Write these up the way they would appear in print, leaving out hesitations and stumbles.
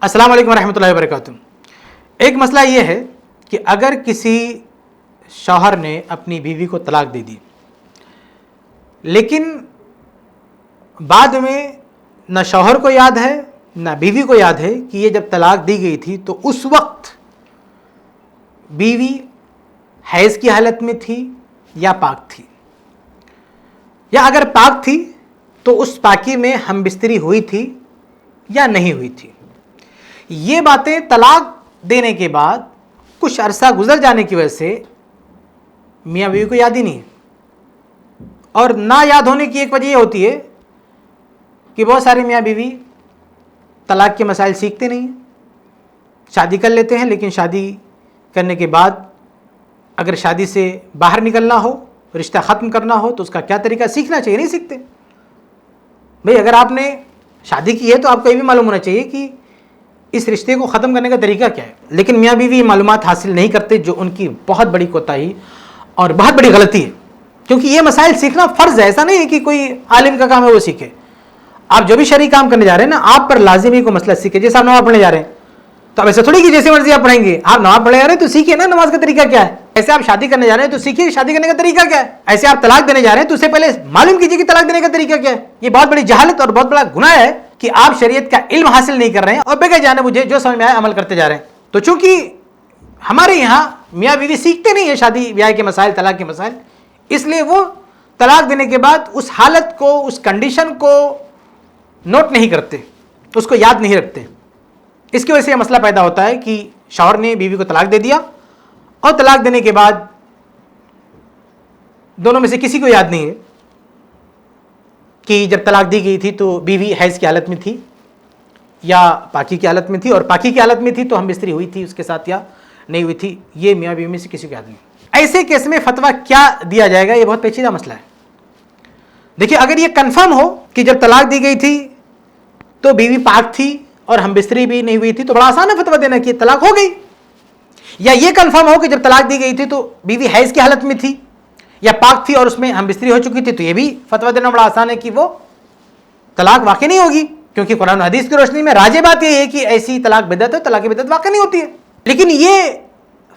अस्सलाम वालेकुम रहमतुल्लाहि व बरकातुहू। एक मसला ये है कि अगर किसी शौहर ने अपनी बीवी को तलाक दे दी, लेकिन बाद में न शौहर को याद है न बीवी को याद है कि ये जब तलाक दी गई थी तो उस वक्त बीवी हैज़ की हालत में थी या पाक थी, या अगर पाक थी तो उस पाकी में हमबिस्तरी हुई थी या नहीं हुई थी। ये बातें तलाक देने के बाद कुछ अरसा गुजर जाने की वजह से मियाँ बीवी को याद ही नहीं है। और ना याद होने की एक वजह यह होती है कि बहुत सारे मियाँ बीवी तलाक के मसाइल सीखते नहीं हैं, शादी कर लेते हैं, लेकिन शादी करने के बाद अगर शादी से बाहर निकलना हो, रिश्ता ख़त्म करना हो तो उसका क्या तरीका सीखना चाहिए, नहीं सीखते। भाई अगर आपने शादी की है तो आपको ये भी मालूम होना चाहिए कि इस रिश्ते को ख़त्म करने का तरीका क्या है। लेकिन मियाँ बीवी ये मालूमात हासिल नहीं करते, जो उनकी बहुत बड़ी कोताही और बहुत बड़ी गलती है, क्योंकि ये मसाइल सीखना फ़र्ज़ है। ऐसा नहीं है कि कोई आलिम का काम है वो सीखे। आप जो भी शरई काम करने जा रहे हैं ना, आप पर लाजिमी को मसला सीखे। जैसे आप नमाज़ पढ़ने जा रहे हैं तो अब ऐसा थोड़ी कि जैसे मर्जी आप पढ़ेंगे। आप नमाज़ पढ़ने जा रहे हैं तो सीखिए ना नमाज का तरीका क्या है। ऐसे आप शादी करने जा रहे हैं तो सीखिए शादी करने का तरीका क्या है। ऐसे आप तलाक देने जा रहे हैं तो उससे पहले मालूम कीजिए कि तलाक देने का तरीका क्या है। ये बहुत बड़ी जहालत और बहुत बड़ा गुनाह है कि आप शरीयत का इल्म हासिल नहीं कर रहे हैं और बेगैर जाने मुझे जो समझ में आया अमल करते जा रहे हैं। तो चूंकि हमारे यहाँ मियाँ बीवी सीखते नहीं है शादी ब्याह के मसाइल, तलाक के मसाइल, इसलिए वो तलाक देने के बाद उस हालत को, उस कंडीशन को नोट नहीं करते, उसको याद नहीं रखते। इसकी वजह से यह मसला पैदा होता है कि शौहर ने बीवी को तलाक दे दिया और तलाक देने के बाद दोनों में से किसी को याद नहीं है कि जब तलाक दी गई थी तो बीवी हैज़ की हालत में थी या पाकी की हालत में थी, और पाकी की हालत में थी तो हमबिस्तरी हुई थी उसके साथ या नहीं हुई थी। ये मियाँ बीवी में से किसी को याद नहीं। ऐसे केस में फतवा क्या दिया जाएगा, ये बहुत पेचीदा मसला है। देखिए, अगर ये कंफर्म हो कि जब तलाक दी गई थी तो बीवी पाक थी और हमबिस्तरी भी नहीं हुई थी तो बड़ा आसान है फतवा देना कि तलाक हो गई। या ये कंफर्म हो कि जब तलाक दी गई थी तो बीवी हैज़ की हालत में थी या पाक थी और उसमें हमबिस्तरी हो चुकी थी, तो ये भी फतवा देना बड़ा आसान है कि वो तलाक वाकई नहीं होगी, क्योंकि कुरान और हदीस की रोशनी में राजे बात यह है कि ऐसी तलाक बिदअत है, तलाक बिदअत वाकई नहीं होती है। लेकिन ये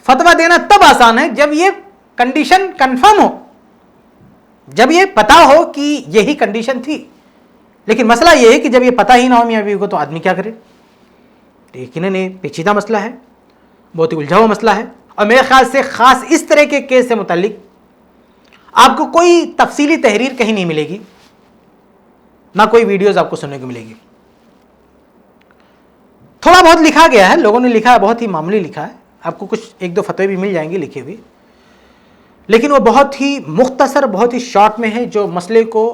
फतवा देना तब आसान है जब ये कंडीशन कंफर्म हो, जब ये पता हो कि यही कंडीशन थी। लेकिन मसला ये है कि जब ये पता ही ना हो मियाँ बीवी को तो आदमी क्या करे। यकीनन ये पेचीदा मसला है, बहुत ही उलझा हुआ मसला है। और मेरे ख्याल से ख़ास इस तरह के केस से मुताल्लिक आपको कोई तफसीली तहरीर कहीं नहीं मिलेगी, ना कोई वीडियोस आपको सुनने को मिलेगी। थोड़ा बहुत लिखा गया है, लोगों ने लिखा है, बहुत ही मामूली लिखा है। आपको कुछ एक दो फतवे भी मिल जाएंगे लिखे हुए, लेकिन वो बहुत ही मुख्तसर, बहुत ही शॉर्ट में है, जो मसले को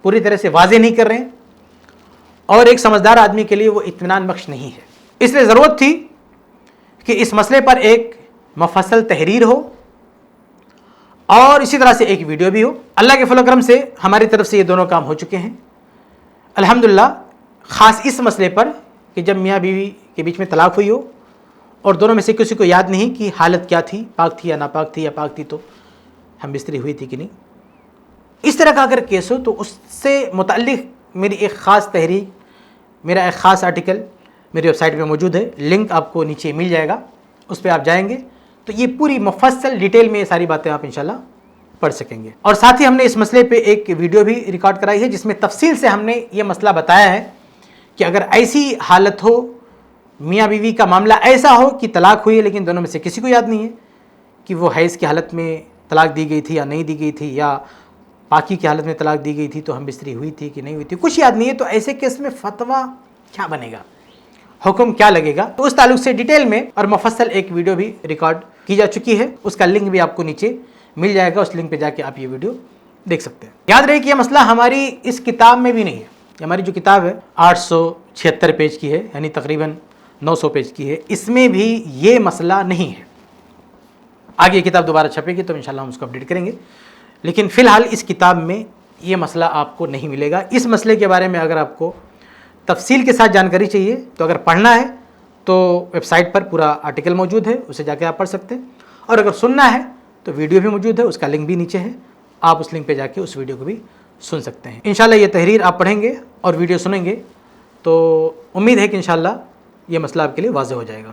पूरी तरह से वाज़ेह नहीं कर रहे हैं और एक समझदार आदमी के लिए वो इत्मीनान बख्श नहीं है। इसलिए ज़रूरत थी कि इस मसले पर एक मुफस्सल तहरीर हो और इसी तरह से एक वीडियो भी हो। अल्लाह के फज़ल व करम से हमारी तरफ से ये दोनों काम हो चुके हैं अल्हम्दुलिल्लाह। ख़ास इस मसले पर कि जब मियाँ बीवी के बीच में तलाक हुई हो और दोनों में से किसी को याद नहीं कि हालत क्या थी, पाक थी या नापाक थी, या पाक थी तो हमबिस्तरी हुई थी कि नहीं, इस तरह का अगर केस हो तो उससे मुताल्लिक़ मेरी एक ख़ास तहरीर, मेरा एक ख़ास आर्टिकल मेरी वेबसाइट पे मौजूद है। लिंक आपको नीचे मिल जाएगा, उस पर आप जाएंगे तो ये पूरी मुफस्सल डिटेल में ये सारी बातें आप इंशाल्लाह पढ़ सकेंगे। और साथ ही हमने इस मसले पे एक वीडियो भी रिकॉर्ड कराई है जिसमें तफसील से हमने ये मसला बताया है कि अगर ऐसी हालत हो, मियाँ बीवी का मामला ऐसा हो कि तलाक हुई है लेकिन दोनों में से किसी को याद नहीं है कि वो हैज़ की हालत में तलाक दी गई थी या नहीं दी गई थी, या पाकी की हालत में तलाक दी गई थी तो हमबिस्तरी हुई थी कि नहीं हुई थी, कुछ याद नहीं है, तो ऐसे केस में फतवा क्या बनेगा, हुक्म क्या लगेगा, तो उस ताल्लुक से डिटेल में और मुफस्सल एक वीडियो भी रिकॉर्ड की जा चुकी है। उसका लिंक भी आपको नीचे मिल जाएगा, उस लिंक पे जाके आप ये वीडियो देख सकते हैं। याद रहे कि यह मसला हमारी इस किताब में भी नहीं है। हमारी जो किताब है 876 पेज की है, यानी तकरीबन 900 पेज की है, इसमें भी ये मसला नहीं है। आगे ये किताब दोबारा छपेगी तो इंशाल्लाह हम उसको अपडेट करेंगे, लेकिन फ़िलहाल इस किताब में ये मसला आपको नहीं मिलेगा। इस मसले के बारे में अगर आपको तफसील के साथ जानकारी चाहिए तो अगर पढ़ना है तो वेबसाइट पर पूरा आर्टिकल मौजूद है, उसे जाके आप पढ़ सकते हैं। और अगर सुनना है तो वीडियो भी मौजूद है, उसका लिंक भी नीचे है, आप उस लिंक पे जाके उस वीडियो को भी सुन सकते हैं। इंशाल्लाह ये तहरीर आप पढ़ेंगे और वीडियो सुनेंगे तो उम्मीद है कि इंशाल्लाह ये मसला आपके लिए वाज़ेह हो जाएगा।